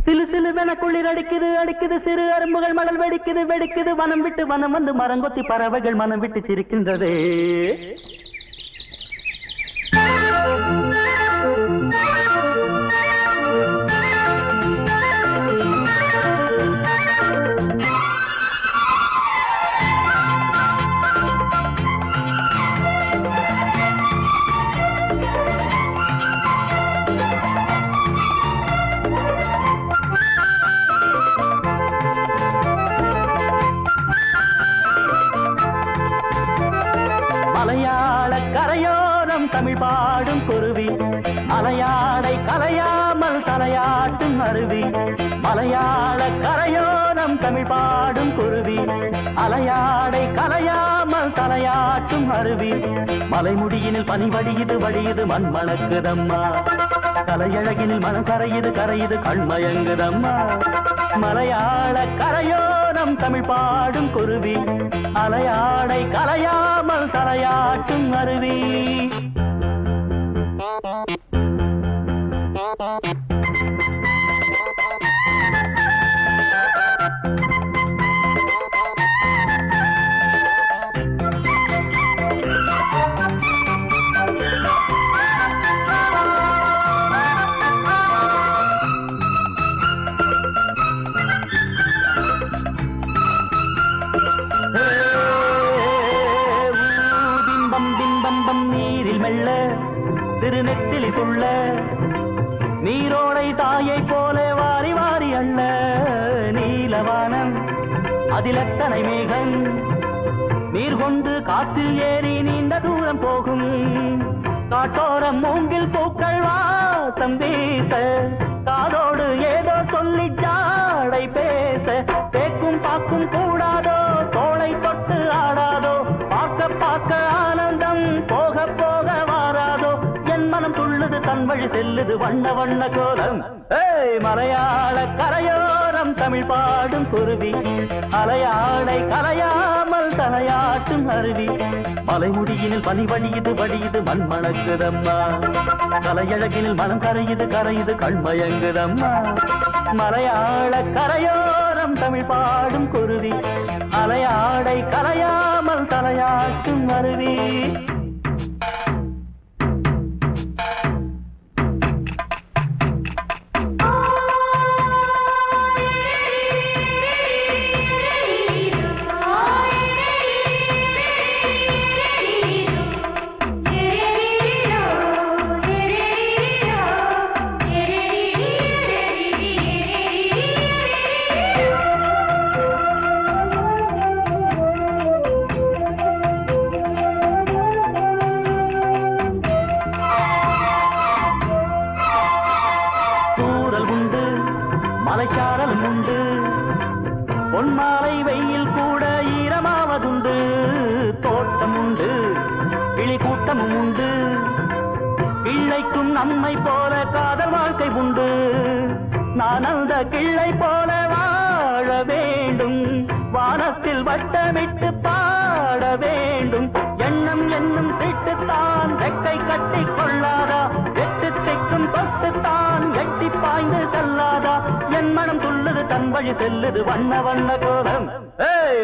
சிலு சிலுவென குளிர் அடிக்குது அடிக்குது சிறு அரும்புகள் மணல் வெடிக்குது வெடிக்குது வனம் விட்டு வனம் வந்து மரங்கொத்தி பறவைகள் மனம் விட்டு சிரிக்கின்றதே. மலையாள கரையோரம் தமிழ் பாடும் குருவி அலையாடை கலையாமல் தலையாட்டும் அருவி. மலையாள கரையோரம் தமிழ் பாடும் குருவி அலையாடை கலையாமல் தலையாட்டும் அருவி. மலைமுடியினில் பனி வடியுது வடியுது மண் மணக்குதம்மா. கலையழகினில் மனம் கரையுது கரையுது கண்மயங்குதம்மா. மலையாள கரையோரம் தமிழ் பாடும் குருவி அலையாடை கலையாமல் தலையாட்டும் அருவி. நீரில் மெல்ல திருநெத்திலி துள்ள நீரோடை தாயை போல வாரி வாரி அள்ள. நீலவானம் அதில் எத்தனை மேகம் நீர் கொண்டு காற்றில் ஏறி நீண்ட தூரம் போகும். காட்டோரம் மூங்கில் பூக்கள் வாசம் வீச காதோடு ஏதோ சொல்லி ஜாடை பேச. தேக்கும் பாக்கும் கூடாதோ தோளை தொட்டு ஆடாதோ பார்க்க பார்க்க ஆனந்தம் போக போக வாராதோ. என் மனம் துள்ளுது தன் வழி செல்லுது வண்ண வண்ண கோலம். மலையாள கரையோரம் தமிழ் பாடும் குருவி அலையாடை கலையாமல் தலையாட்டும் அருவி. மலைமுடியினில் பனி வடியுது வடியுது மண் மணக்குதம்மா. கலையழகினில் மனம் கரையுது கரையுது கண்மயங்குதம்மா. மலையாள கரையோரம் தமிழ் பாடும் குருவி அலையாடை கலையாமல் தலையாட்டும் அருவி. மலைச்சாரலும் உண்டு பொன்மாலை வெயில் கூட ஈரமாவதுண்டு. தோட்டம் உண்டு கிளி கூட்டமும் உண்டு கிள்ளைக்கும் நம்மை போல காதல் வாழ்க்கை உண்டு. நான் அந்த கிள்ளை போல வாழ வேண்டும் வானத்தில் வட்டமிட்டு பாட வேண்டும். எண்ணம் என்னும் திட்டுத்தான் ரெக்கை கட்டி கொள்ளாதா எட்டு திக்கும் தொட்டுத்தான் எட்டி பாய்ந்து செல்லாதா. என் மனம் துள்ளுது தன் வழி செல்லுது வண்ண வண்ண கோலம்.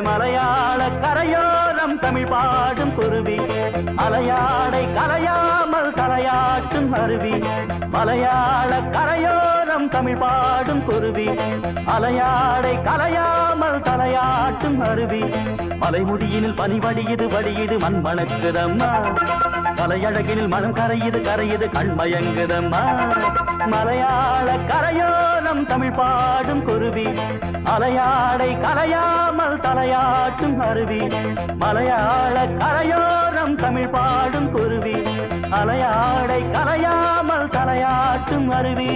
மலையாள கரையோரம் தமிழ் பாடும் குருவி அலையாடை கலையாமல் தலையாட்டும் அருவி. மலையாள கரையோரம் தமிழ் பாடும் குருவி அலையாடை கலையாமல் தலையாட்டும் அருவி. மலைமுடியினில் பனி வடியுது வடியுது மண் மணக்குதம்மா. கலையழகினில் மனம் கரையுது கரையுது கண்மயங்குதம்மா. மலையாள கரையோரம் தமிழ் பாடும் குருவி அலையாடை கலையாமல் தலையாட்டும் அருவி. மலையாள கரையோரம் தமிழ் பாடும் குருவி அலையாடை கலையாமல் தலையாட்டும் அருவி.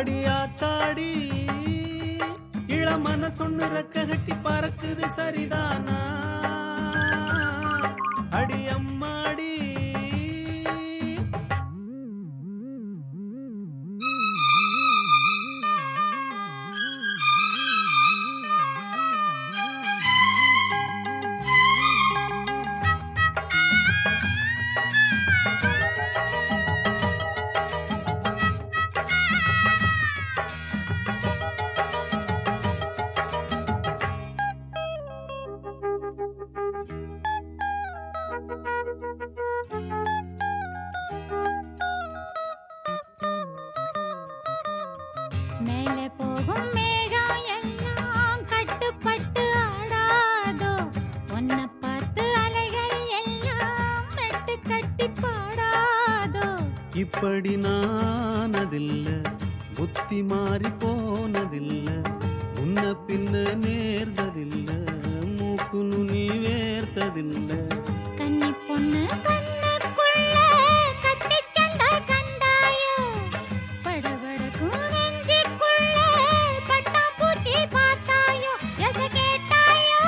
அடியாத்தாடி இளமன சொன்னு ரெக்க கட்டி பறக்குது சரிதானா அடி அம்மாடி இப்படி நானதில்ல புத்தி மாறி போனதில்ல முன்ன பின்ன நேர்ந்ததில்ல மூக்கு நுனி வேர்த்ததில்ல கன்னி பொண்ணு கண்ணுக்குள்ள கத்தி சண்டை கண்டாயோ படபடக்கும் நெஞ்சுக்குள்ள பட்டாம்பூச்சி பார்த்தாயோ எச கேட்டாயோ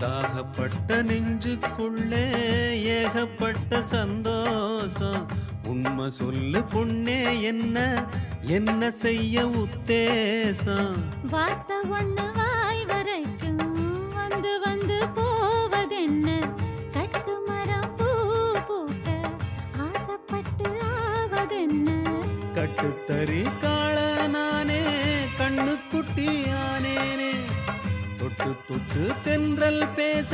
தாகப்பட்ட நெஞ்சுக்குள்ளே ஏகப்பட்ட சந்தோஷம் உண்மை சொல்லு பொண்ணே என்ன என்ன செய்ய உத்தேசம் வார்த்தை ஒண்ணு வாய் வரைக்கும் வந்து வந்து போவதென்ன கட்டு மரம் பூ பூக்க ஆசைப்பட்டு ஆவதென்ன கட்டுத்தறி காள நானே கண்ணு குட்டியானேனே தொட்டு தொட்டு தென்றல் பேச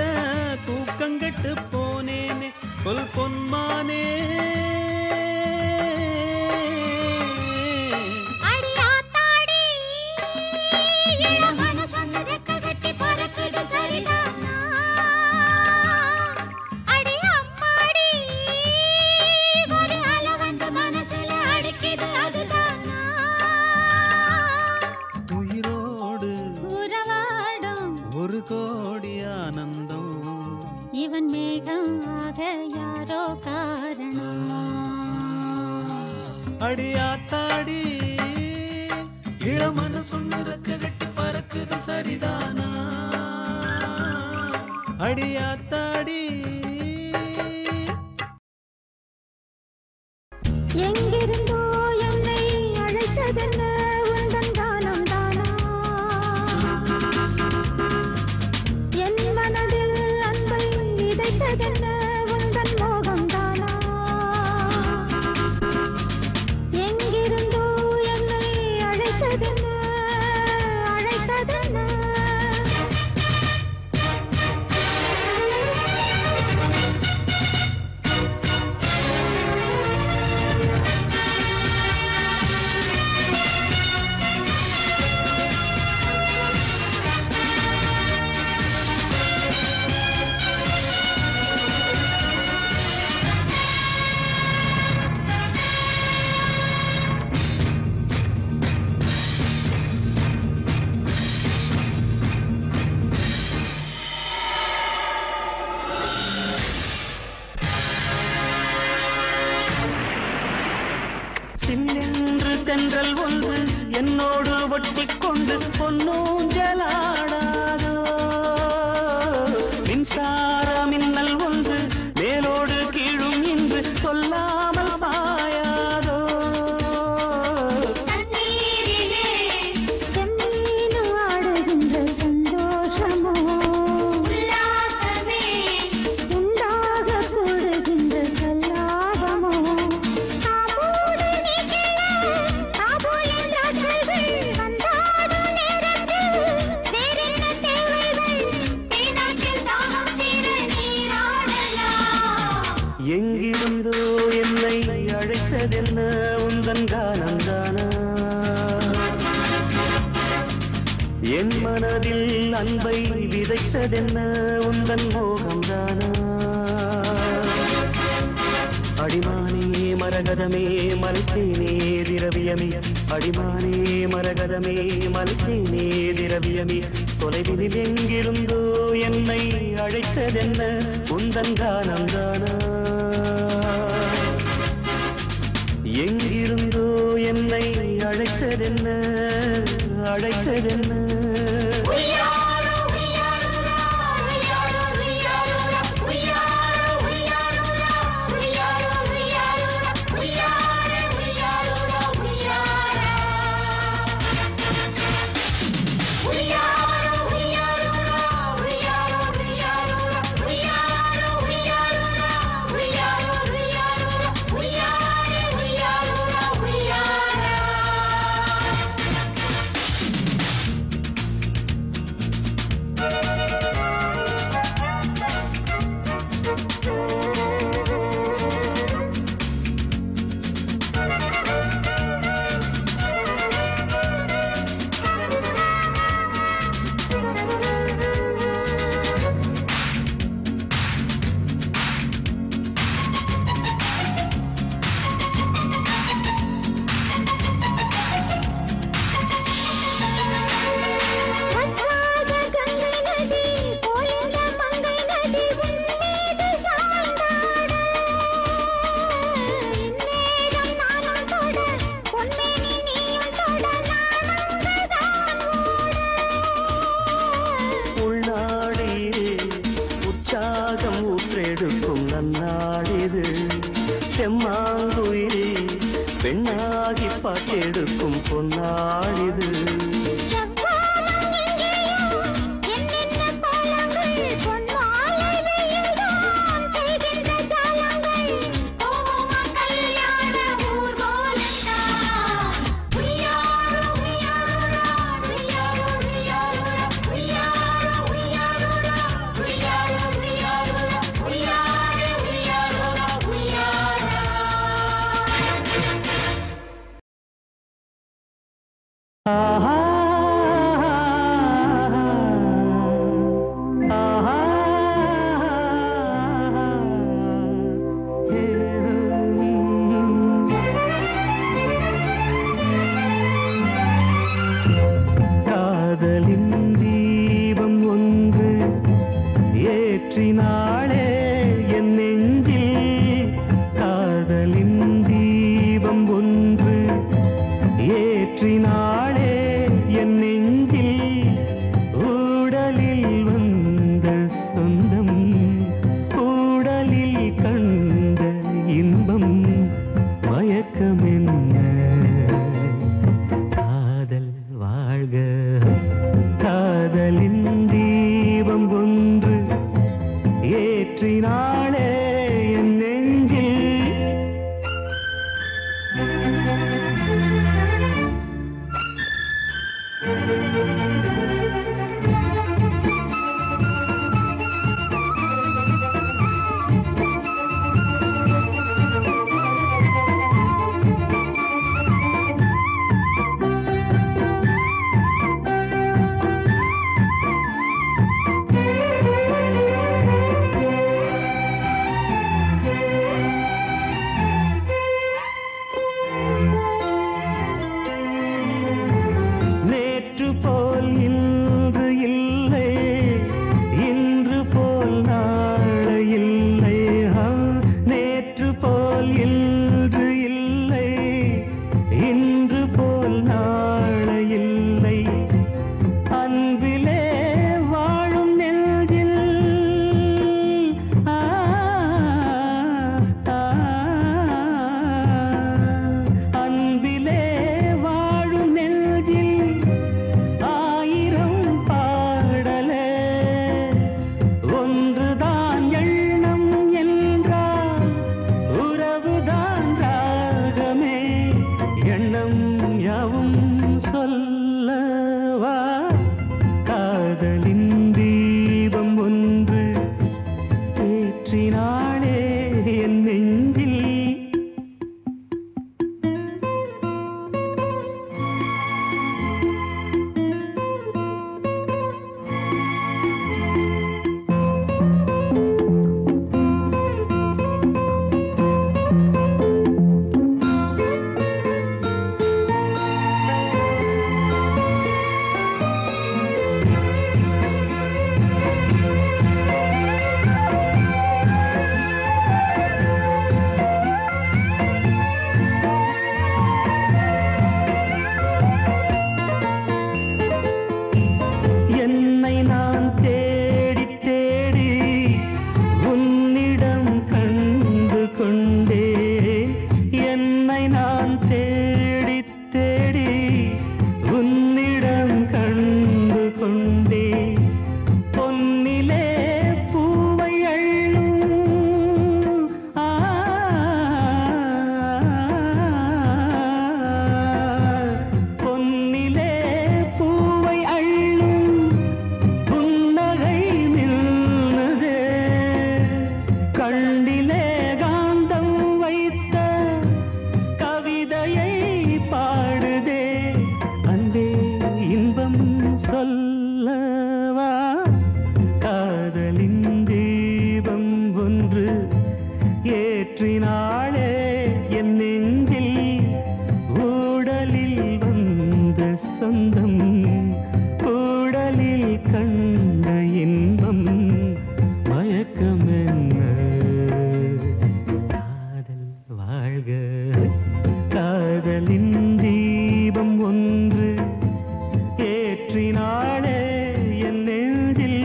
தூக்கங்கெட்டு போனேனே சொல் பொன்மானே அடியாத்தாடி இளமன சொன்னதை கட்டி பறக்குது சரிதானா அடி அம்மாடி ஒரு அலை வந்து மனசுல அடிக்குது அதுதானா உயிரோடு உறவாடும் ஒரு கோடி ஆனந்தம் இவன் மேகம் ஆக யாரோ காரணம் அடியாத்தாடி இளமன சொன்னு ரெக்க கட்டி பறக்குது சரிதானா அடியாத்தாடி எங்கிருந்தோ என்னை அழைத்ததென்ன உந்தன் தானம் தானா என் மனதில் அன்பை விதைத்ததென்ன உந்தன் மோகம் தானா எங்கிருந்தோ என்னை அழைத்ததென்ன அழைத்ததென்ன எங்கிருந்தோ என்னை அழைத்ததென்ன உந்தன் கானந்தானா என் மனதில் அன்பை விதைத்ததென்ன உந்தன் மோகம்தானா அடிமானே மரகதமே மலைத்தேனே திரவியமே அடிமானே மரகதமே மலைத்தேனே திரவியமே தொலைவில் எங்கிருந்தோ என்னை அழைத்ததென்ன உந்தன் கானந்தானா எங்கிருந்தோ என்னை அழைத்ததென்ன அழைத்ததென்ன செம்மாங்குயில் பெண்ணாகி பாட்டெடுக்கும் பொன்னாளிது காதலின் தீபம் ஒன்று ஏற்றினாளே என் கண்ணிலே காந்தம் வைத்த கவிதையை பாடுதே அன்பே இன்பம் சொல்லவா காதலின் தீபம் ஒன்று ஏற்றினாளே என் நெஞ்சில் ஊடலில் வந்த சொந்தம் ஊடலில் கண்ட இன்பம் மயக்கம் என்ன காதல் வாழ்க காதலின் தீபம் ஒன்று ஏற்றினாளே என் நெஞ்சில்.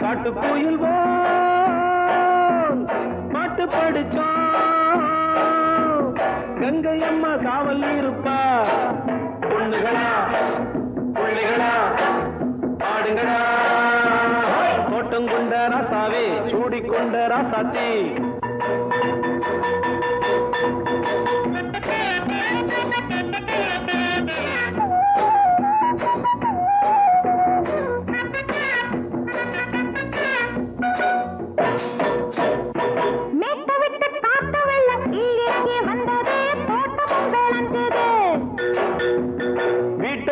காட்டுக்குயில் பாட்டு படிச்சோம் கங்கை அம்மா காவல் இருப்பா பொண்ணுகளா பிள்ளைகளா ஆடுங்களா தோட்டம் கொண்ட ராசாவே சூடிக்கொண்ட ராசாத்தி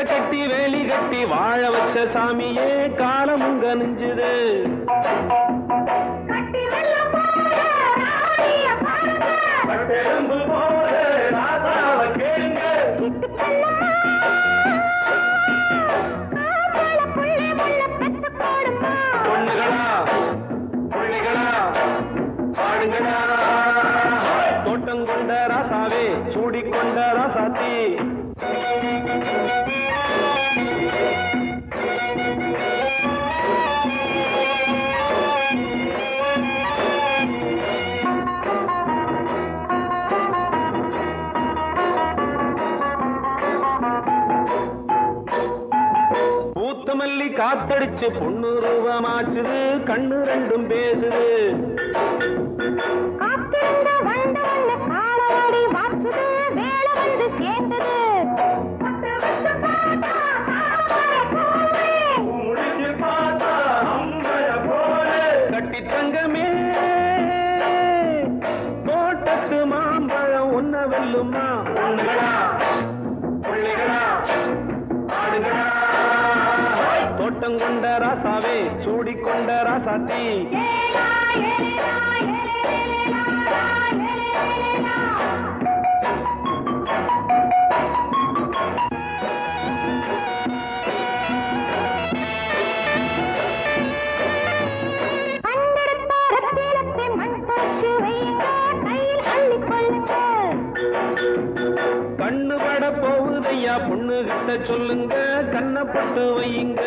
கட்டி வேலி கட்டி வாழ வச்ச சாமியே காலமும் கனிஞ்சுது பொண்ணுகளா பிள்ளைகளா பாடுங்களா தோட்டம் கொண்ட ராசாவே சூடிக்கொண்ட ராசாத்தி மல்லி காத்தடிச்சு பொண்ணு ரூபமாச்சுது கண்ணு ரெண்டும் பேசுது கட்டி தங்கமே தோட்டத்து மாம்பழம் ஒன்ன வெல்லுமா பொண்ணுகளா பிள்ளைகளா ஆடுகளா தோட்டம் கொண்ட ராசாவே சூடிக்கொண்ட ராசாத்தி கண்ணு பட போகுதையா பொண்ணு கிட்ட சொல்லுங்க கண்ணப்பட்டு வையுங்க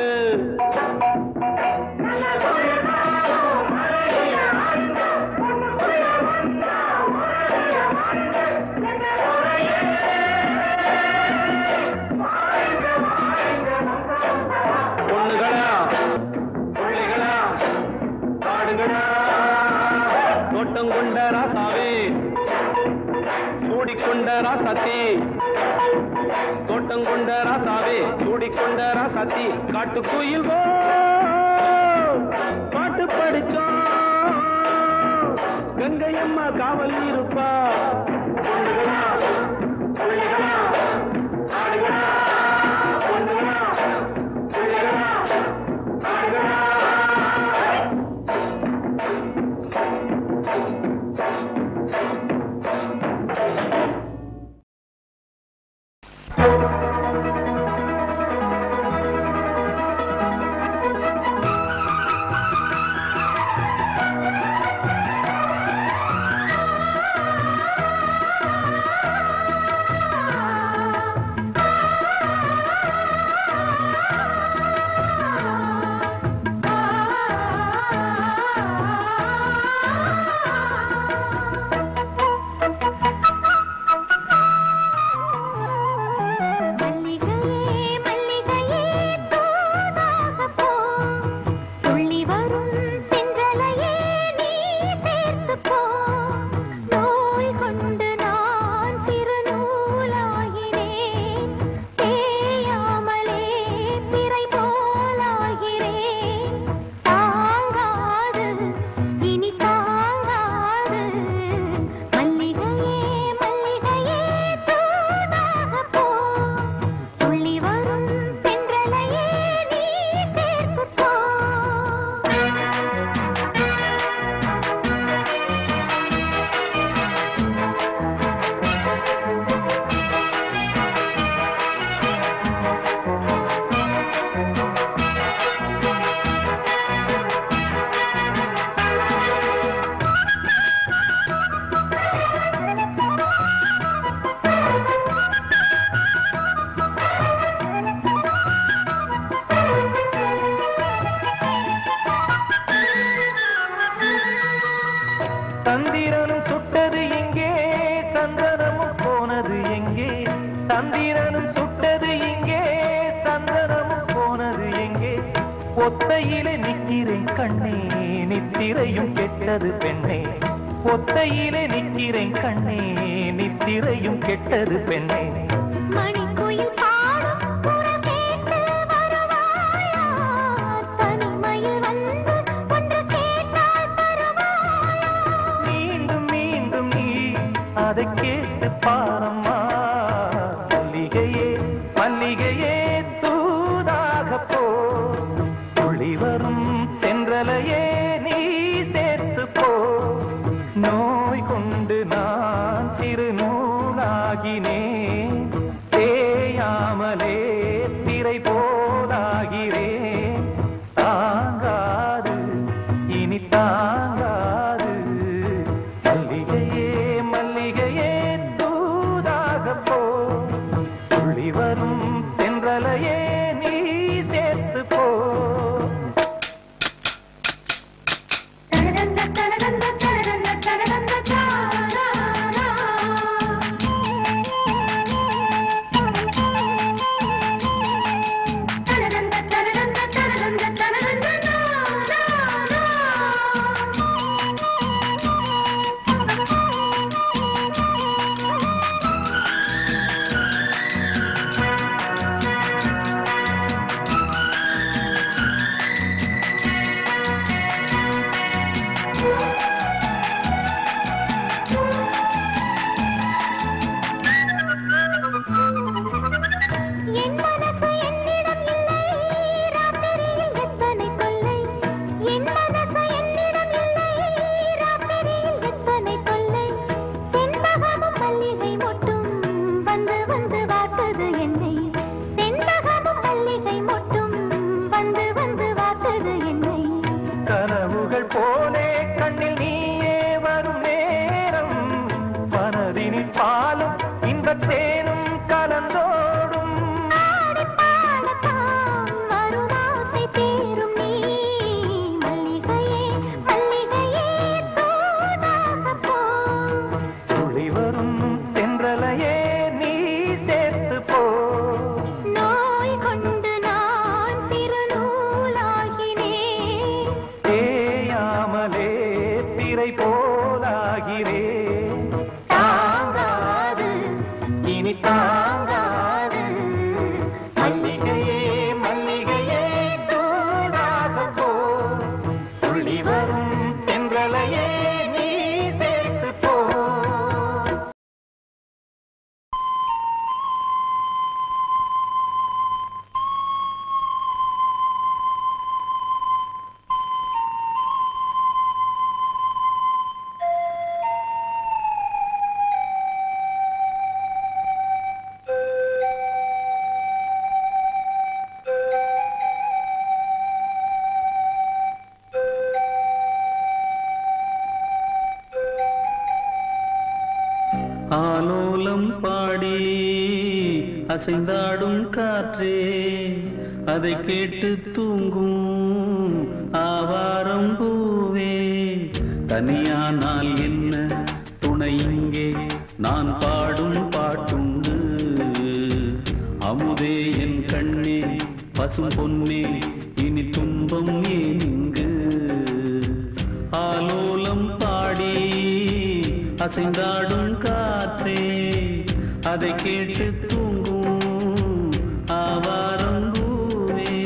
பொண்ணுகளா பிள்ளைகளா ஆடுகளா தோட்டம் கொண்ட ராசாவே சூடிக்கொண்ட ராசாத்தி தோட்டம் கொண்ட ராசாவே சூடிக்கொண்ட ராசாத்தி காட்டுக்குயில் பாட்டு படிச்சோம் கங்கை அம்மா காவல் இருப்பா பொண்ணுகளா பிள்ளைகளா ஆடுகளா பொண்ணுகளா பிள்ளைகளா ஆடுகளா ஒத்தையிலே நிக்கிறேன் கண்ணே நித்திரையும் கெட்டது பெண்ணே ஒத்தையிலே நிக்கிறேன் கண்ணே நித்திரையும் கெட்டது பெண்ணே மணிக்குயில் பாடும் குரல் கேட்டு வருவாயா தனிமையில் வந்து ஒன்று கேட்டால் தருவாயா மீண்டும் மீண்டும் நீ அதை கேட்டு பாரம்மா மல்லிகையே மல்லிகையே தூதாக போ துளி வரும் தென்றலையே நீ சேர்த்து போ நோய் கொண்டு நான் சிறு நூலாகினேன் தேயாமலே திரை போலாகிறேன் தாங்காது இனி தாங்காது மல்லிகையே மல்லிகையே தூதாக போ துளி வரும் தென்றலையே நீ சேர்த்து போ ஆலோலம் பாடி அசைந்தாடும் காற்றே அதை கேட்டு தூங்கும் ஆவாரம் பூவே தனியானால் என்ன துணை இங்கே நான் பாடும் பாட்டுண்டு அமுதே என் கண்ணே பசும் பொன்னே இனி துன்பம் ஏன் இங்கு ஆலோலம் பாடி அசைந்தாடும் காற்றே அதை கேட்டு தூங்கும் ஆவாரம் பூவே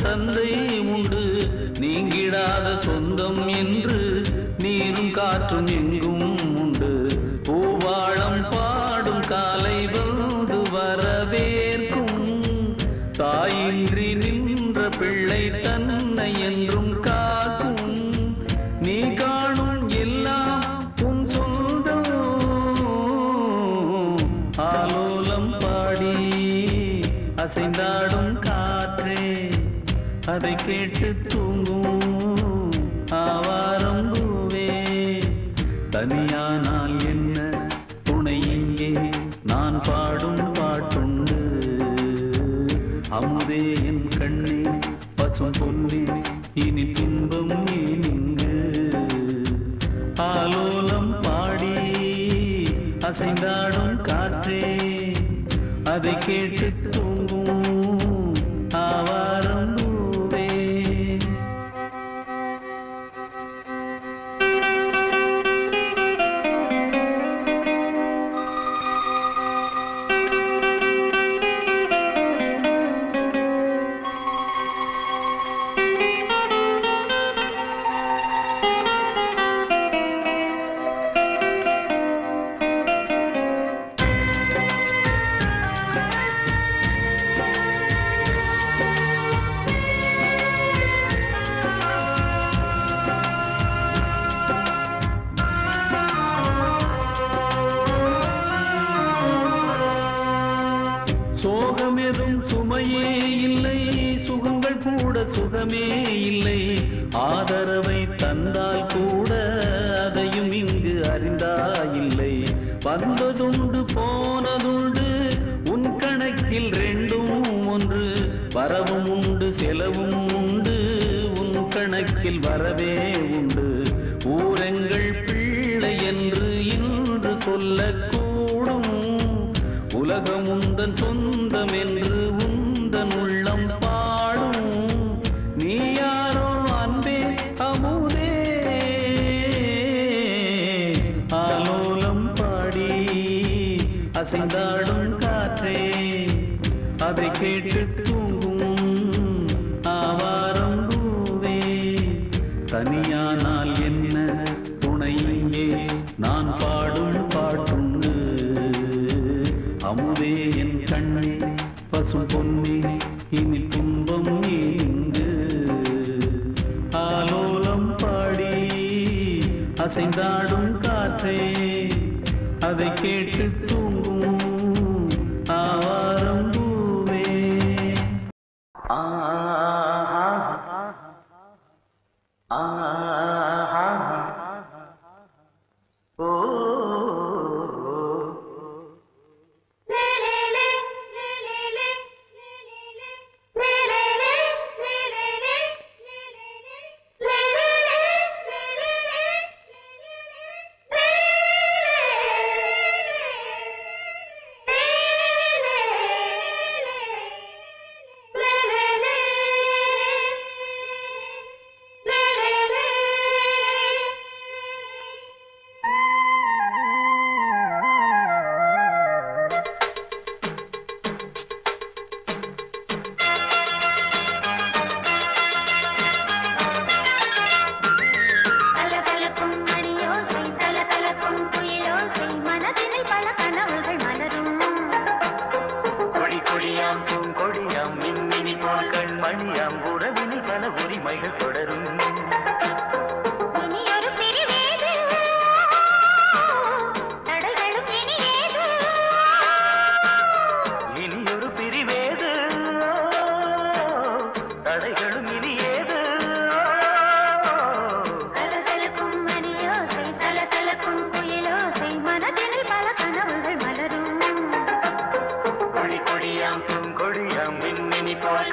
தந்தை உண்டு நீங்கிடாத சொந்தம் என்று நீரும் காற்றும் எங்கும் உண்டு பூவாளம் பாடும் காலை வந்து வரவேற்கும் தாயின் இன்றி நின்ற பிள்ளை தன்னை என்றும் காக்கும். நீ காணும் எல்லாம் உன் சொந்தம். ஆலோலம் பாடி அசைந்தாடும் காற்றே அதை கேட்டு தூங்கும் ஆவாரம் பூவே. தனியானால் என்ன துணை இங்கே நான் பாடும் பாட்டுண்டு. அமுதே என் கண்ணே பசும் பொன்னே இனி துன்பம் நீங்கு. ஆலோலம் பாடி அசைந்தாடும் காற்றே அதை கேட்டு தூங்கும் ஆவாரம் பூவே. சோகமெதும் சுமையே இல்லை, சுகங்கள் கூட சுகமே இல்லை. ஆதரவை தந்தால் கூட அதையும் இங்கு அறிந்தாயில்லை. வந்ததுண்டு போனதுண்டு உன் கணக்கில் ரெண்டும் ஒன்று. வரவும் உண்டு செலவும் உண்டு உன் கணக்கில் வரவே உண்டு. ஊரெங்கள் பிள்ளை என்று இன்று சொல்லக்கூடும். உலகம் உந்தன் சொந்தம் என்று உந்தன் உள்ளம் பாடும். நீ யாரோ அன்பே அமுதே. ஆலோலம் பாடி அசைந்தாடும் காற்றே அதை கேட்டு தூங்கும் ஆவாரம் பூவே. தனியானால் என்ன துணை இங்கே நான் பாடும் பாட்டுண்டு. அமுதே என் கண்ணே பசும் பொன்னே இனி துன்பம் நீங்கு. ஆலோலம் பாடி அசைந்தாடும் காற்றே அதை கேட்டு தூங்கும் ஆவாரம் பூவே.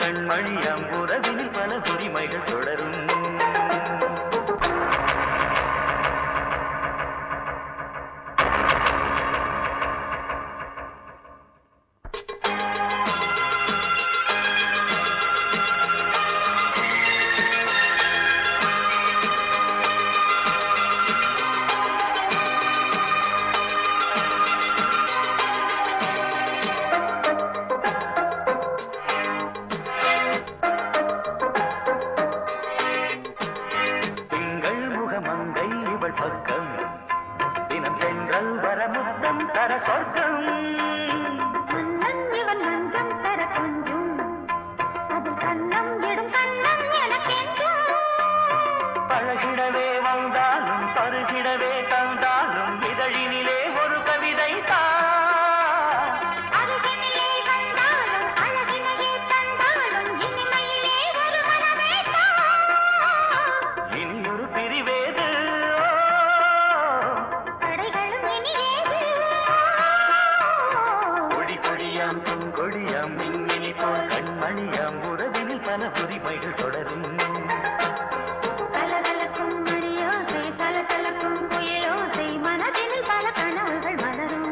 கண்மணியாம் உறவினில் பல உரிமைகள் தொடரும். பழகிடவே வந்தாலும் பருகிடவே தந்தாலும் இதழினிலே ஒரு கவிதை தான். அருகினிலே வந்தாலும் அழகினையே தந்தாலும் இனிமையிலே ஒரு மனமே தான். இனியொரு பிரிவேது தடைகளும் இனியேது. கொடி கொடியாம் பொங்கொடியாம் மின்மினி போல் கண்மணியாம் உறவினில் பல உரிமைகள் தொடரும். கலகலக்கும் மணியோசை சலசலக்கும் குயிலோசை மனதினில் பல கனவுகள் மலரும்.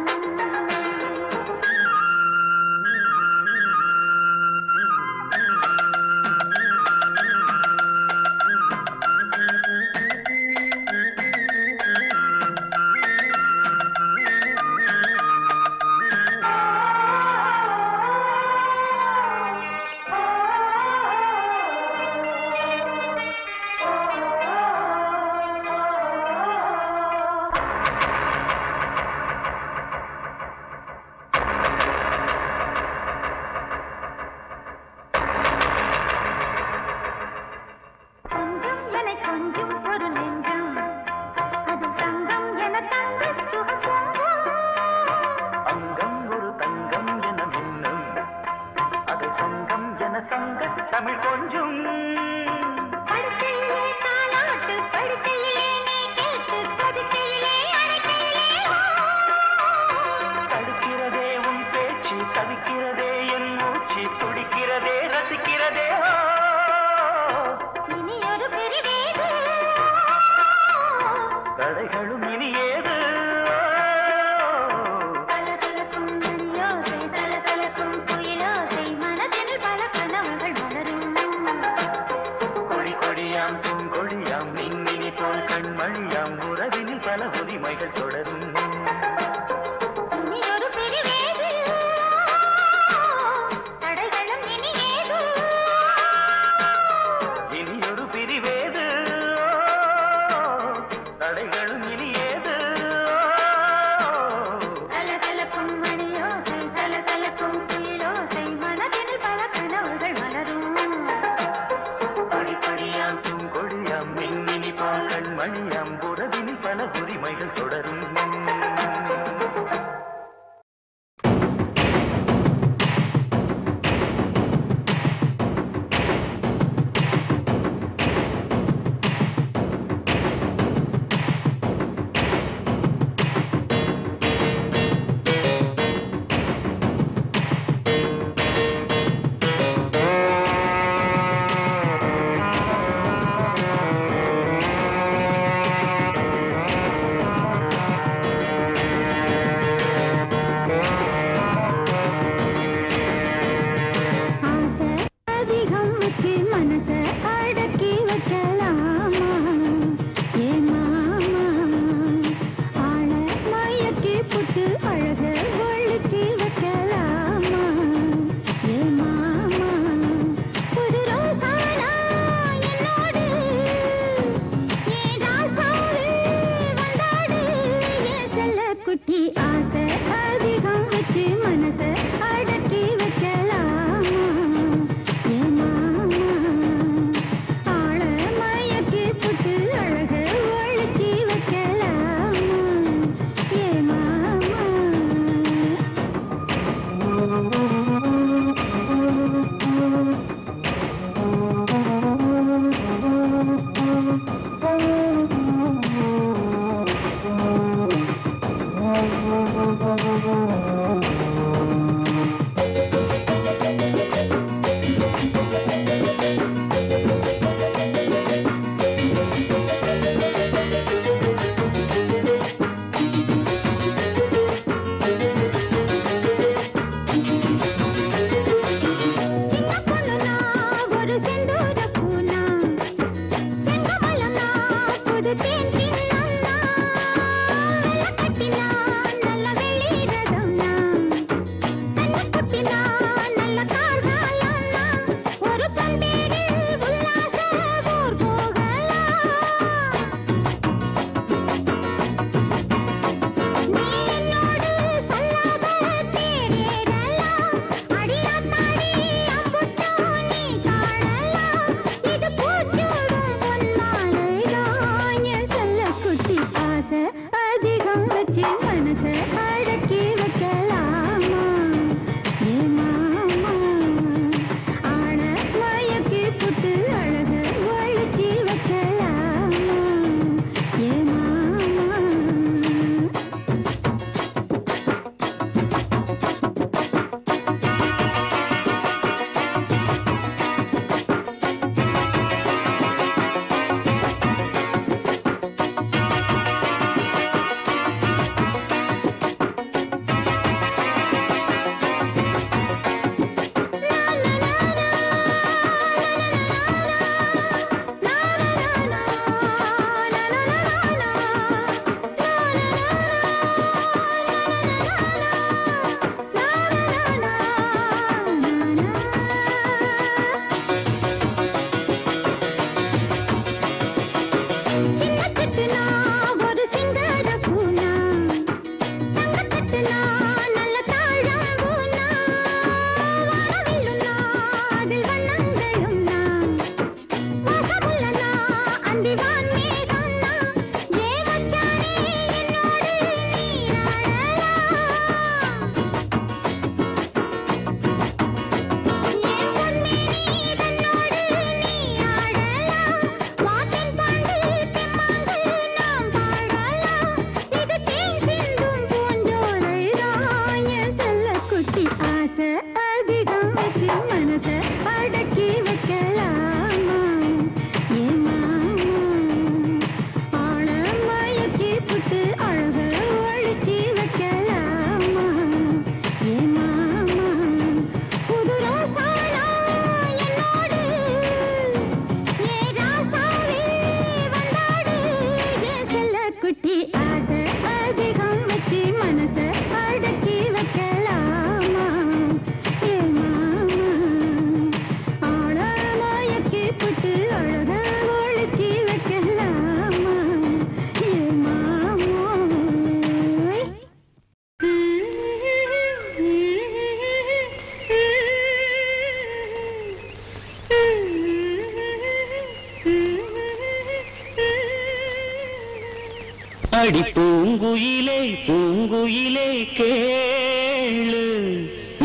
அடி பூங்குயிலே பூங்குயிலே கேளு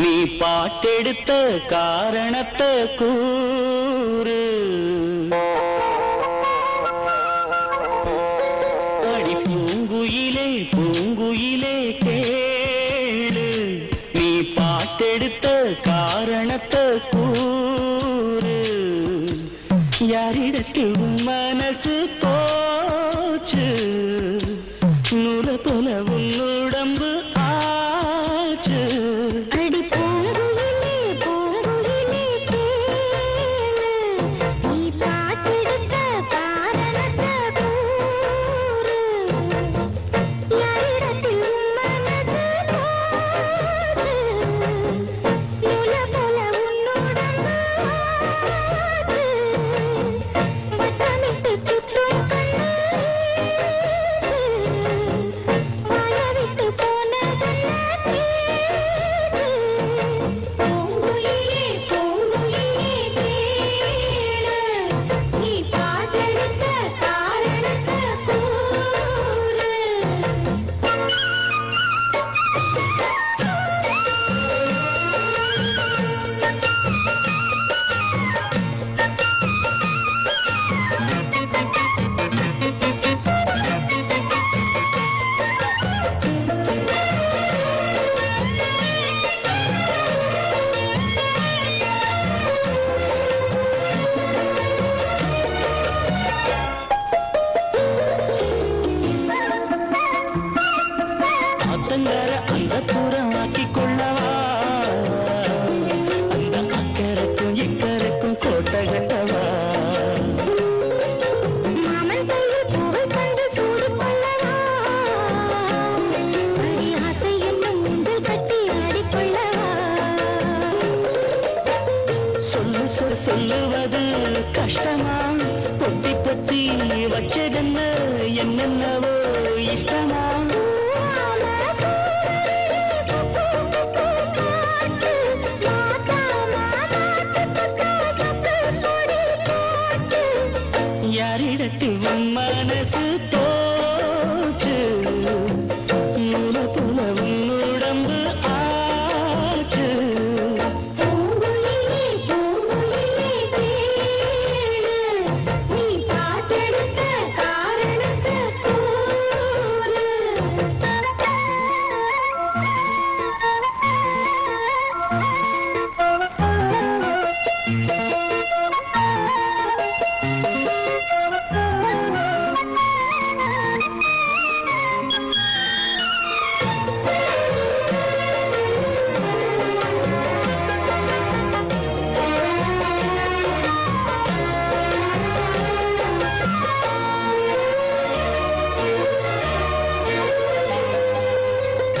நீ பாட்டெடுத்த காரணத்தை கூறு அடி பூங்குயிலே பூங்குயிலே கேளு நீ பாட்டெடுத்த காரணத்தை கூறு யாரிடத்தில் மனசு போச்சு நூல போல உன்னுடம்பு ஆச்சு அடி பூங்குயிலே பூங்குயிலே கேளு நீ பாட்டெடுத்த காரணத்தை கூறு யாரிடத்தில் மனசு போச்சு நூல போல உன்னுடம்பு ஆச்சு வட்டமிட்டு சுற்றும் கண்ணு வாழவிட்டு போனதல்ல பூங்குயிலே பூங்குயிலே கேளு நீ பாட்டெடுத்த காரணத்தை கூறு அத்தங்கர அந்த தூரம் ஆக்கிக் கொள்ளவா அந்த அக்கறைக்கும் இக்கரைக்கும் கோட்டை கட்டவா மாமன் கையில் பூவை கண்டு சூடு கொள்ளவா அடி ஆசை என்னும் ஊஞ்சல் கட்டி ஆடிக்கொள்ளவா சொல்லுவது கஷ்டமா பொத்தி பொத்தி வச்சதென்ன என்னென்னவோ இஷ்டமா யாரிடத்தில் உன் மனசு தோச்சு நூல போல உன்னுடம்பு ஆச்சு பூங்குயிலே பூங்குயிலே கேளு நீ பாட்டெடுத்த காரணத்தை கூறு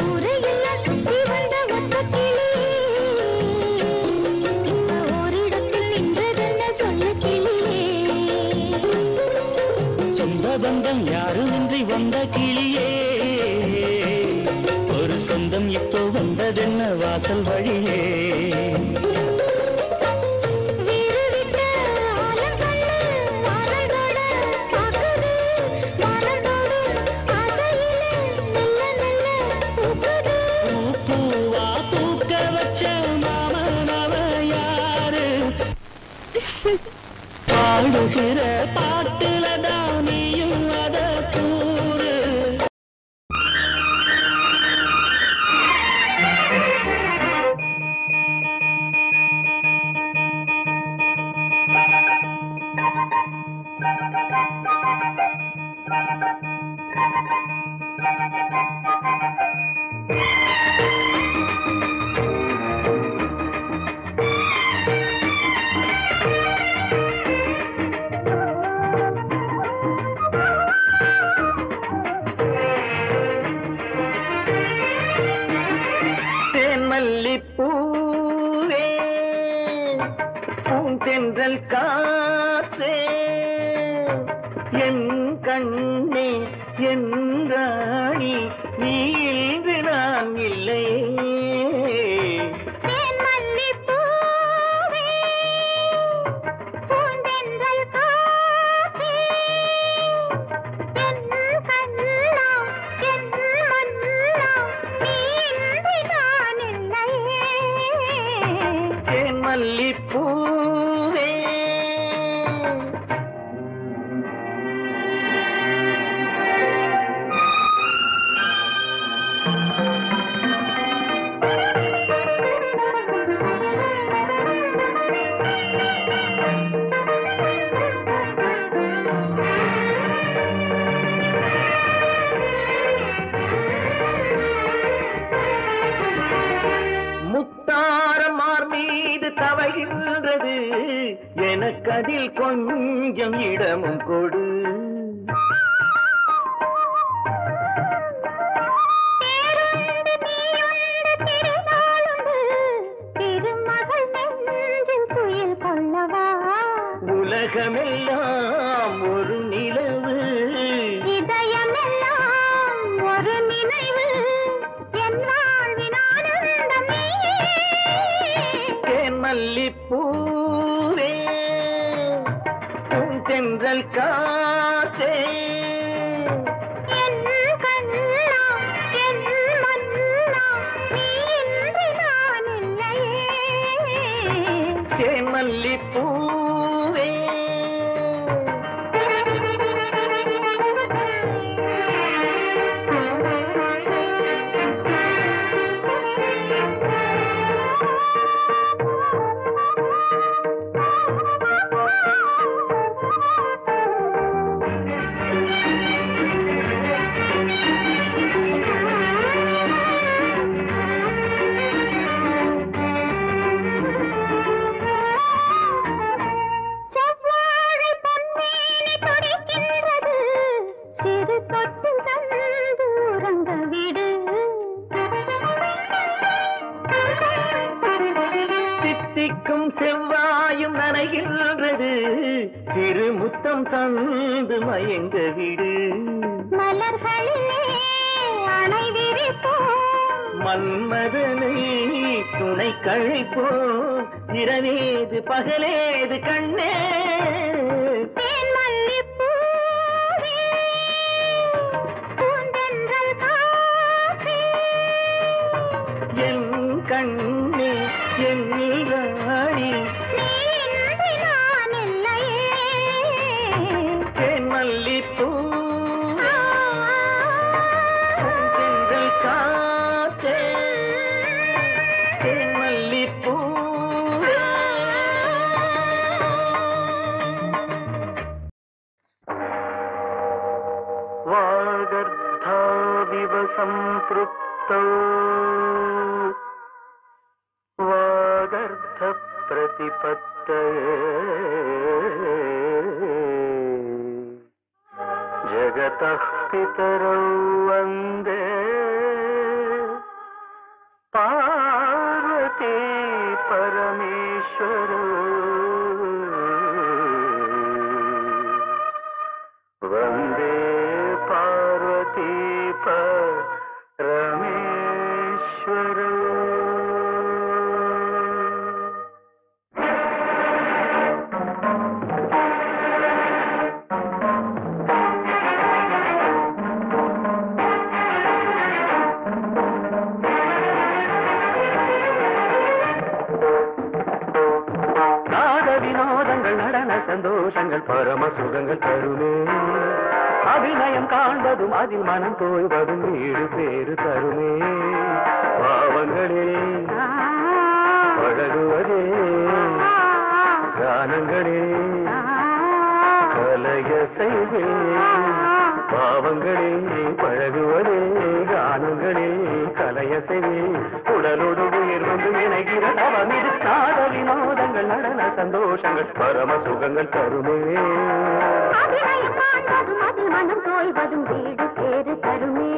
ஊரையெல்லாம் சுற்றி வந்த ஒத்த கிளி இந்த ஓரிடத்தில் நின்றதென்ன சொல்ல கிளியே சொந்த பந்தம் யாருமின்றி வந்த கிளியே ஒரு சொந்தம் இப்போ வந்ததென்ன வாசல் வழியே வீறுவிட்ட ஆலங்கண்ணு வானதோட பாக்குது வானதோடு ஆசையிலே மெல்ல மெல்ல பூக்குது பூவா பூக்க வச்ச மாமனவ யாரு பாடுகிற பாட்டுலதான் நீயும் அத கூறு மல்லிப்பூவே பூந்தென்றல் காற்றே என் கண்ணே என் ராணி நீ இன்று நான் இல்லையே தேன்மல்லிப்பூவே பூந்தென்றல் காற்றே என் கண்ணா மனதில் கொஞ்சம் இடமும் கொடு. உலகமெல்லாம் ஒரு நிலவு, இதயமெல்லாம் ஒரு நினைவு, என் வாழ்வின் ஆனந்தமே. தேன் மல்லிப்பூவே, பூந்தென்றல் காற்றே, என் கண்ணா என் மன்னா, நீ இன்றி நான் இல்லையே. தேன் மல்லிப்பூ செவ்வாயும் நனைகின்றது, திருமுத்தம் தந்து மயங்க விடு. மலர்களிலே அணை விரிப்போம், மன்மதனை துணை கழிப்போம், இரவேது பகலேது கண்ணே. தேன் மல்லிப்பூவே, பூந்தென்றல் காற்றே, என் கண்ணே என் ராணி, நீ இன்றி நான் இல்லையே. தேன் மல்லிப்பூ பூந்தென்றல் காற்றே, தேன் மல்லிப்பூ. வாகர்த்தாவிவ சம்பிருக்தௌ வாகர்த்த பிரதிபத்தயே ஜகதः பிதரௌ வந்தே பார்வதி பரமேஸ்வரோ. வந்தே பார்வதி பரமேஸ்வரோ. சந்தோஷங்கள் பரம சுகங்கள் தருமே, அபிநயம் காண்பதும் அதில் மனம் தோய்வதும் வீடு பேரு தருமே. பாவங்களே பழகுவதே, கானங்களே கலைய செய்வே. பாவங்களே பழகுவதே, கானங்களே கலைய செய்வே. உடலோடு உயிர் வந்து இணைகிற தவமிது நாட வினோதங்கள் நடன சந்தோஷங்கள் பரம சுகங்கள் தருமே. அபிநயம் காண்பதும் அதில் மனம் தோய்வதும் வீடு பேரு தருமே.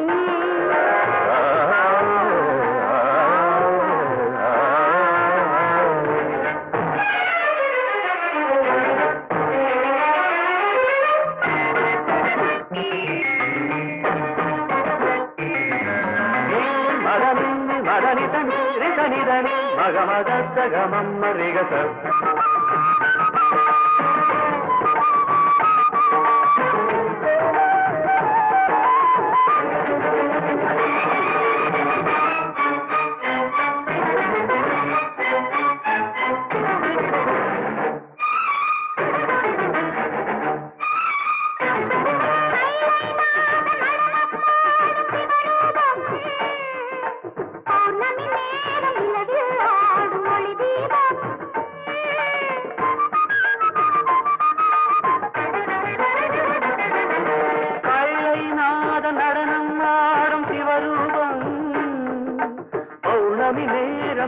மதனி தனி தனி தனி மகமத கமம் ரிகச.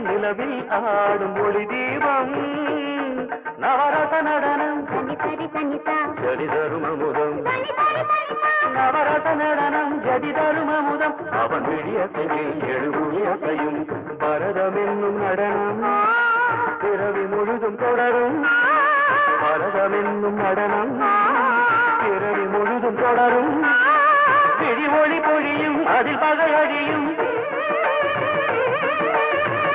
நிலவில் ஆடும் ஒளி தீபம் நவரச நடனம் சரி சனிதா ஜதி தரும் அமுதம் சனி சரி சனிதா நவரச நடனம் ஜதி தரும் அமுதம் அவன் விழியசையில் எழுபுயசையும் பரதம் என்னும் நடனம் பிறவி முழுதும் தொடரும் பரதம் என்னும் நடனம் பிறவி முழுதும் தொடரும் விழி ஒளி பொழியும் அதில் பகை அழியும்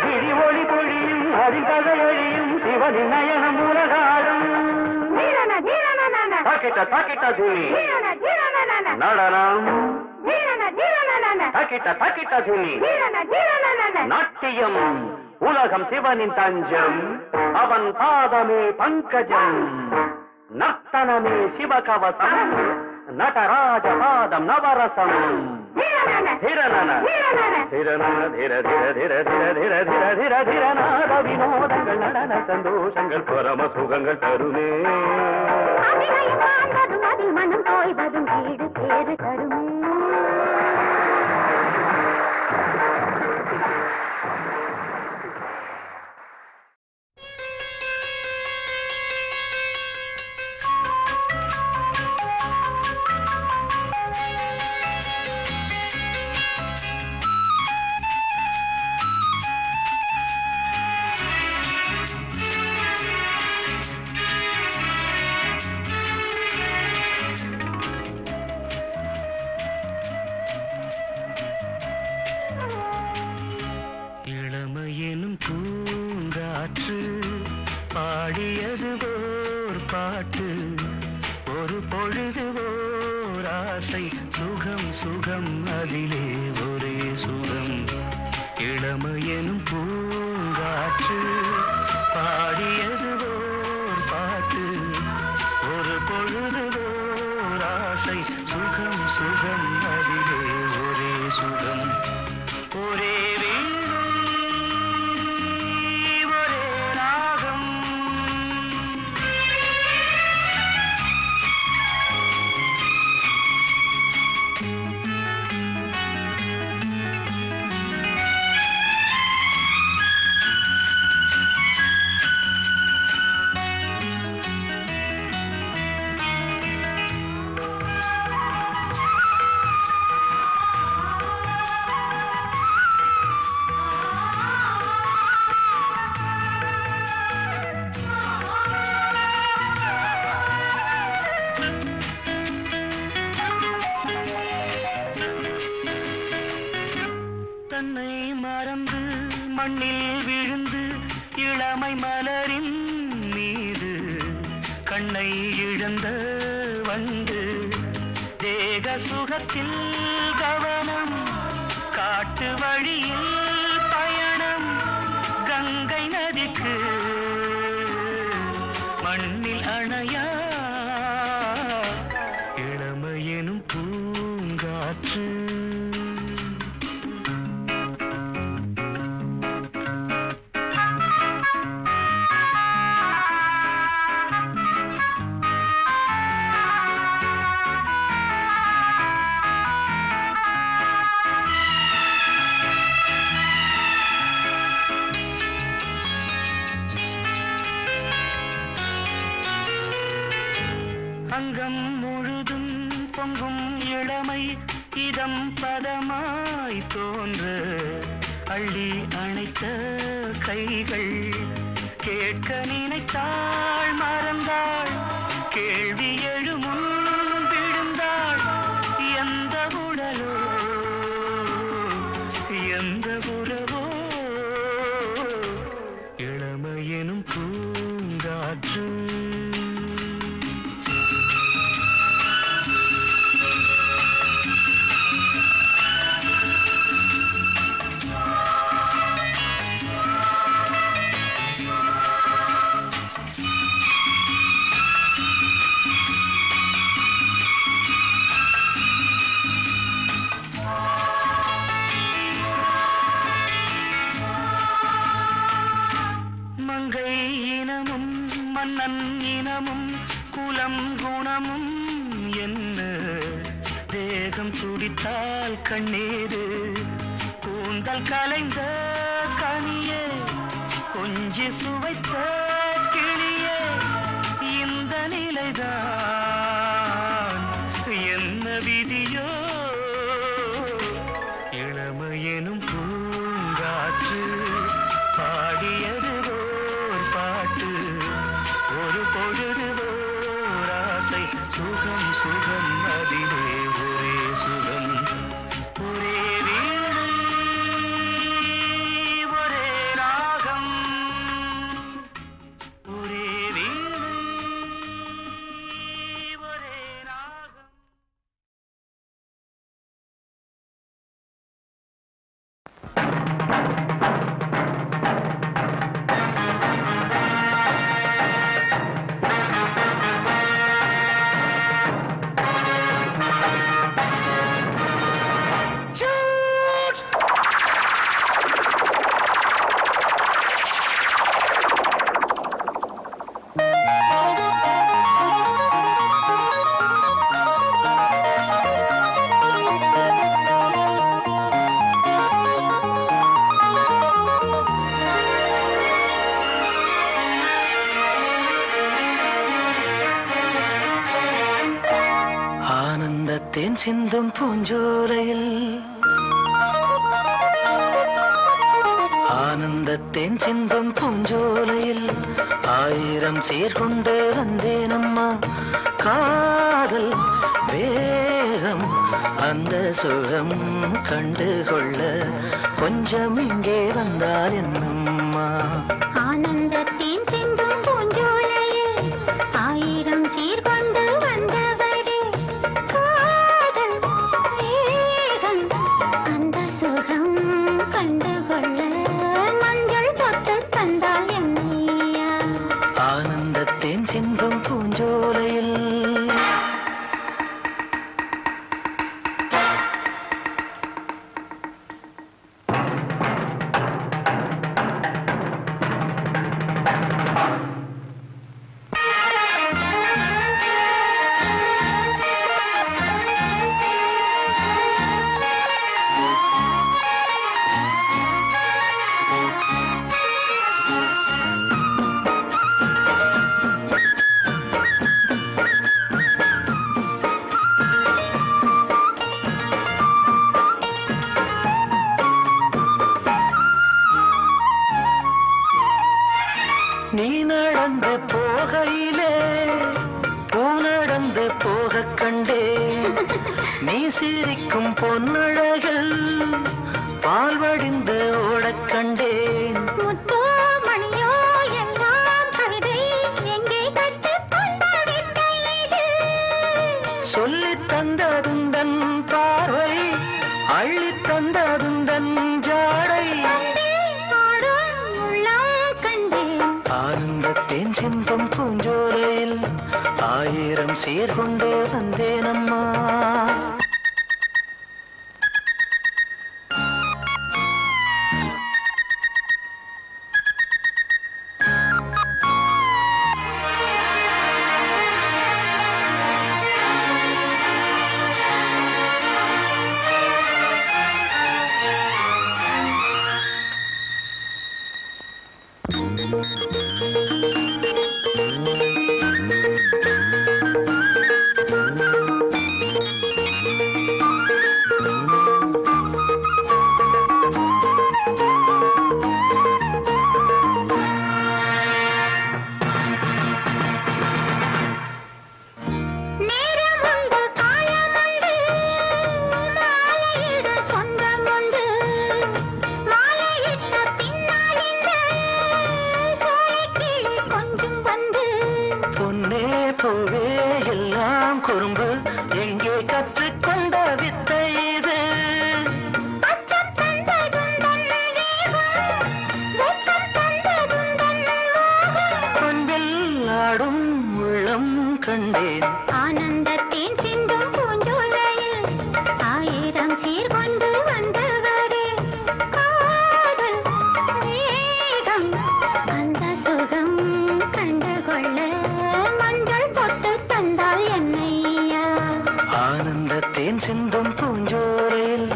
விழி ஒளி பொழியும் அதில் பகை அழியும் சிவனின் நயனம் உலகாடும் தீரன தீரன தாக்கிட்ட தாக்கிட்ட தூளி தீரன தீரன நடனம் தீரன தீரன தாக்கிட்ட தாக்கிட்ட தூளி தீரன தீரன நாட்டியம் உலகம் சிவனின் தஞ்சம் அவன் பாதமே பங்கஜம் நர்த்தனமே சிவகவசம் நடராஜ பாதம் நவரசம் தீரன திரணன தீரன திரணன திர திர திர திர திர திர திர திரநாத வினோதங்கள் நடன சந்தோஷங்கள் பரம சுகங்கள் தருமே அபிநயம் காண்பதும் அதில் மனம் தோய்வதும் வீடு பேறு தருமே இளமையெனும் பூங்காற்று பாடியது ஓர் பாட்டு ஒரு பொழுது ஓர் ஆசை சுகம் சுகம் அதிலே ஒரே சுகம் இளமையெனும் பூங்காற்று பாடியது ஓர் பாட்டு ஒரு பொழுது ஓர் ஆசை சுகம் சுகம் அதிலே ஒரே சுகம் ஒரே தன்னை மறந்து மண்ணில் விழுந்து இளமை மலரின் மீது கண்ணை இழந்த வந்து தேக சுகத்தில் கவனம் காட்டு வழியில் பயணம் கங்கை நதிக்கு மண்ணில் அணையா இளமையெனும் பூங்காற்று அங்கம் முழுதும் பொங்கும் இளமை இதம் பதமாய் தோன்ற அள்ளி அணைத்த கைகள் கேட்க நினைத்தாள் மறந்தாள் கேள்வி எழுமுன் விழுந்தாள் எந்த உடலோ எந்த உறவோ இளமையெனும் பூங்காற்று மங்கை இனமும் மன்னன் இனமும் குலம் குணமும் என்ன தேகம் துடித்தால் கண்ணீரு கூந்தல் கலைந்த கனியே கொஞ்சி சுவைத்த கிளியே இந்த நிலை லீலைதான் என்ன விதியோ இளமையெனும் பூங்காற்று பாடியது ஓர் பாட்டு ஒரு பொழுது ஓர் ஆசை சுகம் சுகம் அதிலே ஒரே சுகம் ஒரே வீணை ஒரே ராகம் ஒரே வீணை ஒரே ராகம். தேன் சிந்தும் பூஞ்சோலையில் ஆனந்தத்தேன் சிந்தும் பூஞ்சோலையில் ஆயிரம் சீர்கொண்டு வந்தேனம்மா காதல் வேகம் அந்த சுகம் கண்டுகொள்ள கொஞ்சம் இங்கே வந்தால் என்னம்மா ஆனந்தத்தேன் சிந்தும் பூஞ்சோலையில் ஆயிரம் சீர்கொண்டு வந்தவரே காதல் வேகம் அந்த சுகம் கண்டுகொள்ள மஞ்சள் தொட்டு தந்தால் என்னையா ஆனந்தத்தேன் சிந்தும் பூஞ்சோலையில் நீ நடந்து போகையிலே பூ நடந்து போக கண்டேன் நீ சிரிக்கும் பொன்னழகில் பால் வடிந்து ஓடக் கண்டேன் முத்தோ மணியோ எல்லாம் கவிதை எங்கே கற்றுக்கொண்டது சொல்லித் தந்ததுந்தன் பார்வை அள்ளித் தந்ததுந்தன் ஜாடை ஆனந்தத்தேன் சிந்தும் பூஞ்சோலையில் ஆயிரம் சீர்கொண்டு வந்தேனம்மா குறும்பு எங்கே கற்றுக்கொண்ட வித்தை இது பண்பில் ஆடும் உள்ளம் கண்டேன் ஆனந்தத்தேன் சிந்தும் பூஞ்சோலையில் ஆயிரம் சீர்கொண்டு வந்தவரே காதல் வேகம் அந்த சுகம் கண்டுகொள்ள மஞ்சள் தொட்டு தந்தால் என்னையா ஆனந்தத்தேன் சிந்தும் பூஞ்சோலையில்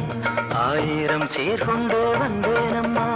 ஆயிரம் சீர்கொண்டு வந்தேனம்மா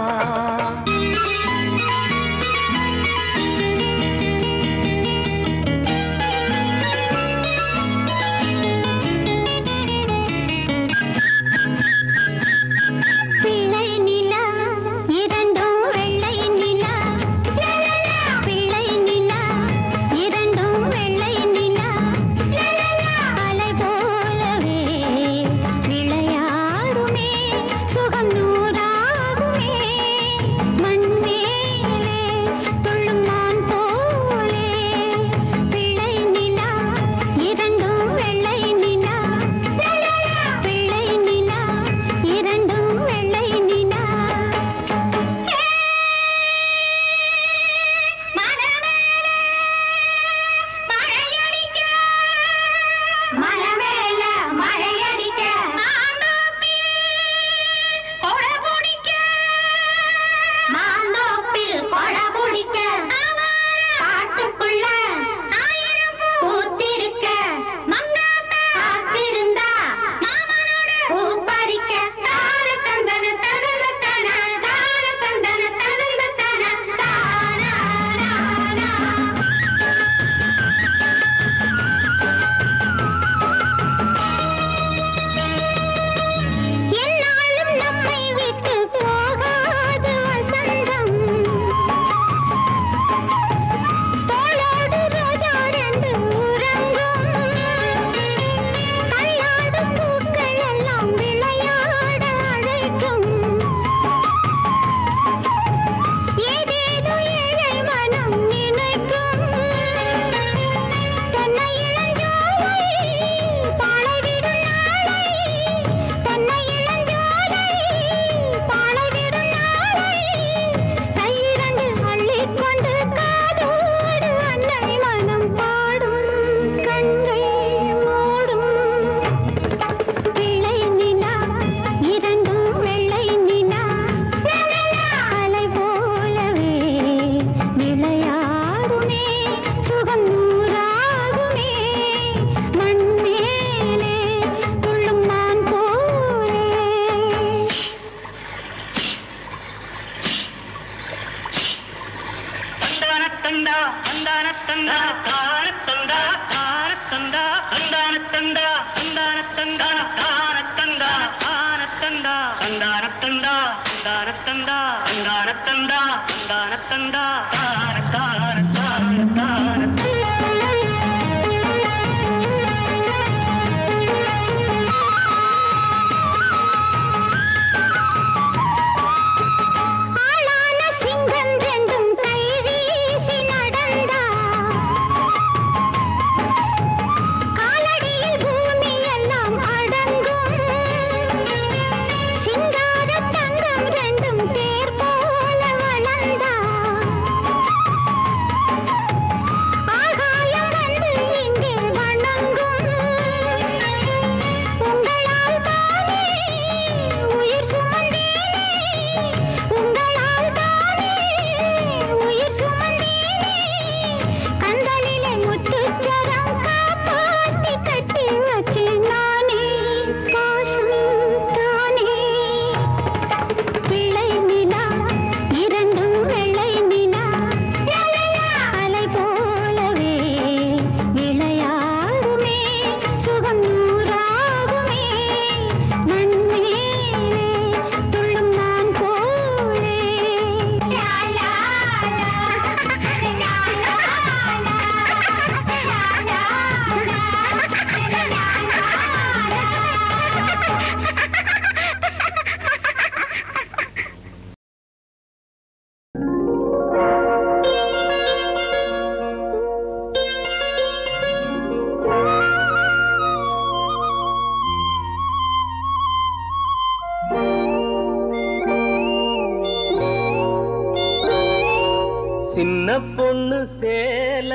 பொண்ணு சேல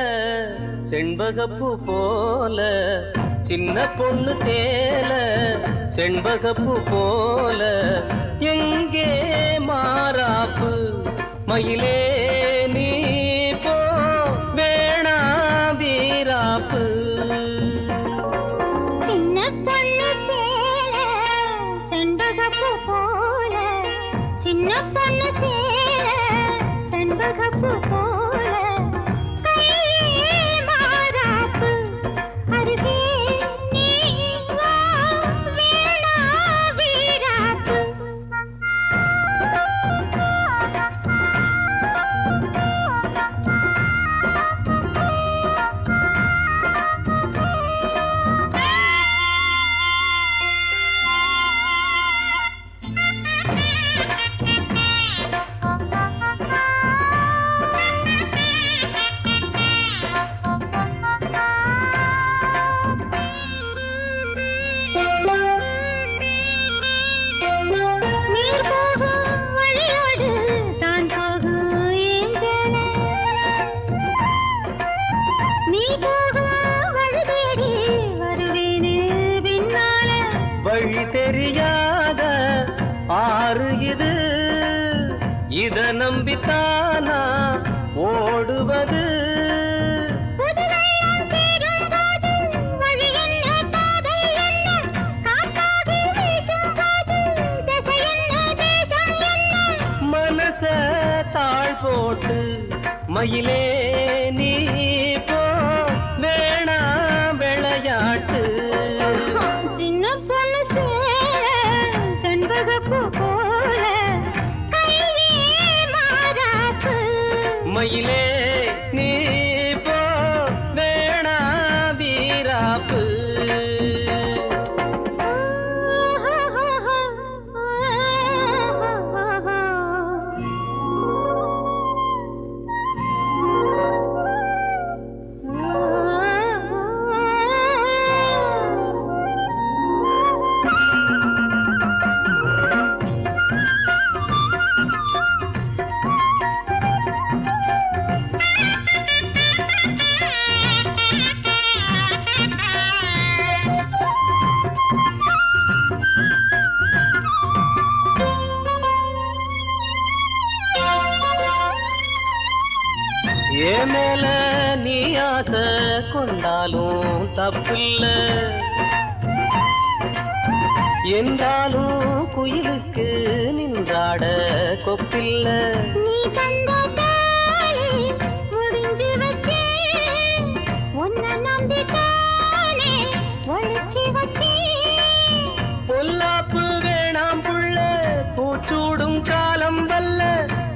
செண்பகப்பூ போல, சின்ன பொண்ணு சேல செண்பகப்பூ போல, எங்கே மாறாப்பு மயிலே நீ போ வேணா வீராப்பு. சின்ன பொண்ணு சேல செண்பகப்பூ போல, சின்ன பொண்ணு சேல செண்பகப்பூ போல, கையே மாறாப்பு அருகே நீ வா வேணா வீராப்பு. வழி தெரியாத ஆறு இது, இத நம்பித்தானா ஓடுவது. மனச தாழ் போட்டு மயிலே நீ போ வேணா விளையாட்டு. சின்ன பொண்ணு சேல செண்பகப்பூ போல, கையே மாறாப்பு மயிலே நீ போ வேணா வீராப்பு. ஏன் மேல நீ ஆசை கொண்டாலும் தப்பில்ல, என்றாலும் குயிலுக்கு நின்றாட கொப்பில்ல. நீ தந்த தாலி முடிஞ்சு வச்சே, உன்னை நம்பித்தானே ஒழிச்சு வச்சே. பொல்லாப்பு வேணாம் புள்ள, பூச்சூடும் காலம் வல்ல,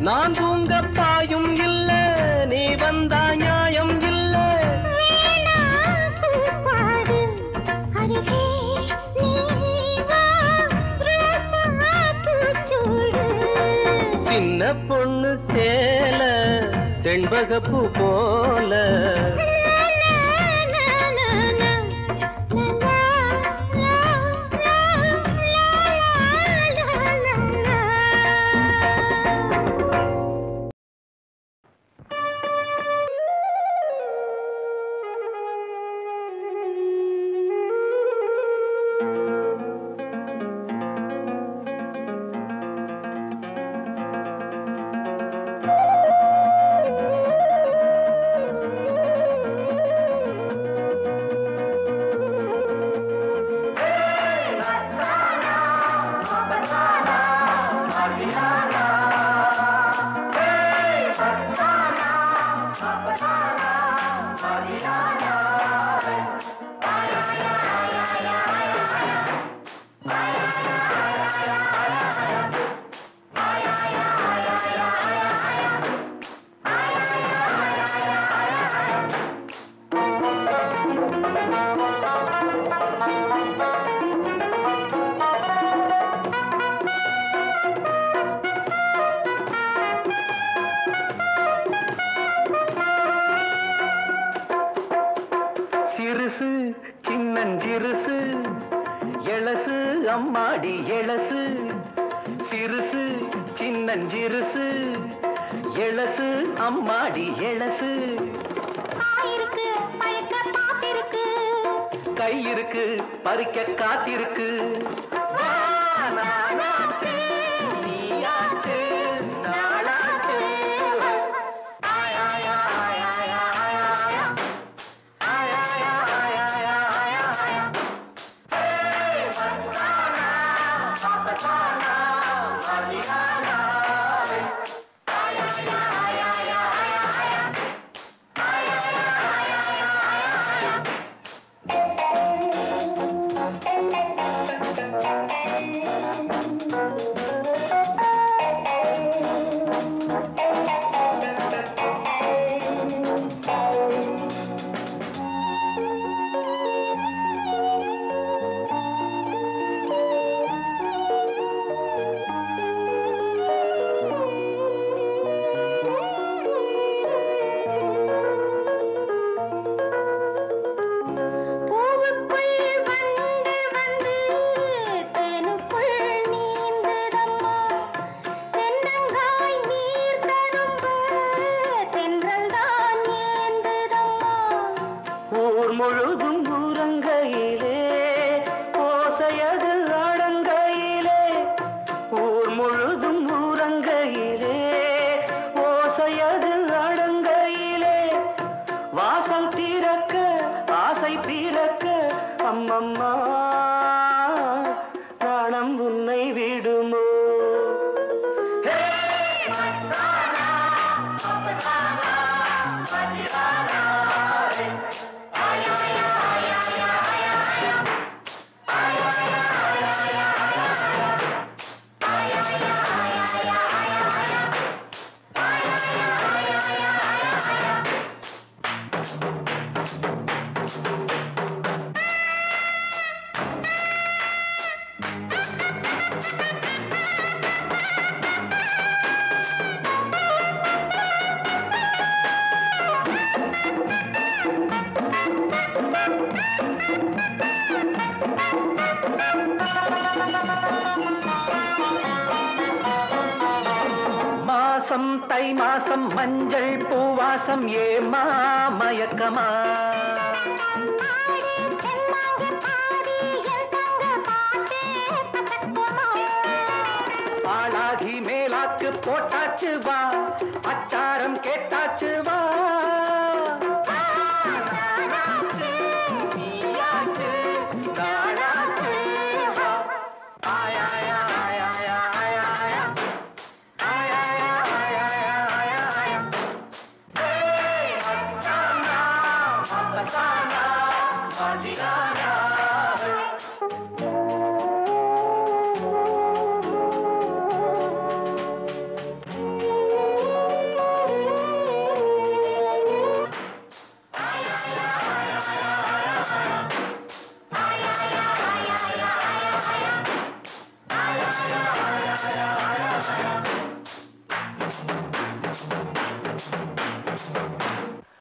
நான் தூங்க பாயும் இல்ல, நீ வந்தா நியாயம் இல்ல. வேணா கூப்பாடு அருகே நீ வா ரோசா பூச்சூடு. சின்ன பொண்ணு சேல செண்பகப்பூ போல, சிறுசு சின்னஞ்சிறுசு எழசு அம்மாடி எழசு, சிறுசு சின்னஞ்சிறுசு எழசு அம்மாடி எழசு இருக்கு பழுக்க பாத்திருக்கு கை இருக்கு பறிக்க காத்திருக்கு நானாச்சு, நீயாச்சு, நாளாச்சு. ஆயா, ஆயா, ஆயா, ஆயா, ஆயா, ஆயா. ஆயா, ஆயா, ஆயா, ஆயா, ஆயா, ஆயா. Hey, Masana, Papasana, Madhivana. Aya, aya, aya, aya, aya, aya. Aya, aya, aya, aya, aya, aya. பூவுக்குள் வண்டு வந்து தேனுக்குள் நீந்துதம்மா தென்னங்காய் நீர் தரும்பு தென்றல் தான் ஏந்துதம்மா ஊர் முழுதும் ஊரங்கையிலே ஓசையது ஆடங்கையிலே ஊர் முழுதும் ஊரங்கையிலே ஓசையது ஆடங்கையிலே வாசல் தீரக்க ஆசை தீரக்க அம்மம்மா நாணம் உன்னை விடுமோ ஹே, மஸ்தானா, அப்பசானா, மதிவானா. மாசம் தை மாசம் மஞ்சள் பூவாசம் ஏமா மயக்கமா பாடி தென்மாங்கு பாடி என் தங்க பாட்டே பதக்குமா ஆளாகி மேலாக்கு போட்டாச்சு வா அச்சாரம் கேட்டாச்சு வா நானாச்சு, நீயாச்சு, நானாச்சு, வா. ஆயா, ஆயா, ஆயா, ஆயா, ஆயா, ஆயா. ஆயா, ஆயா, ஆயா, ஆயா, ஆயா, ஆயா. Hey, Masana, Papasana, Madhivana.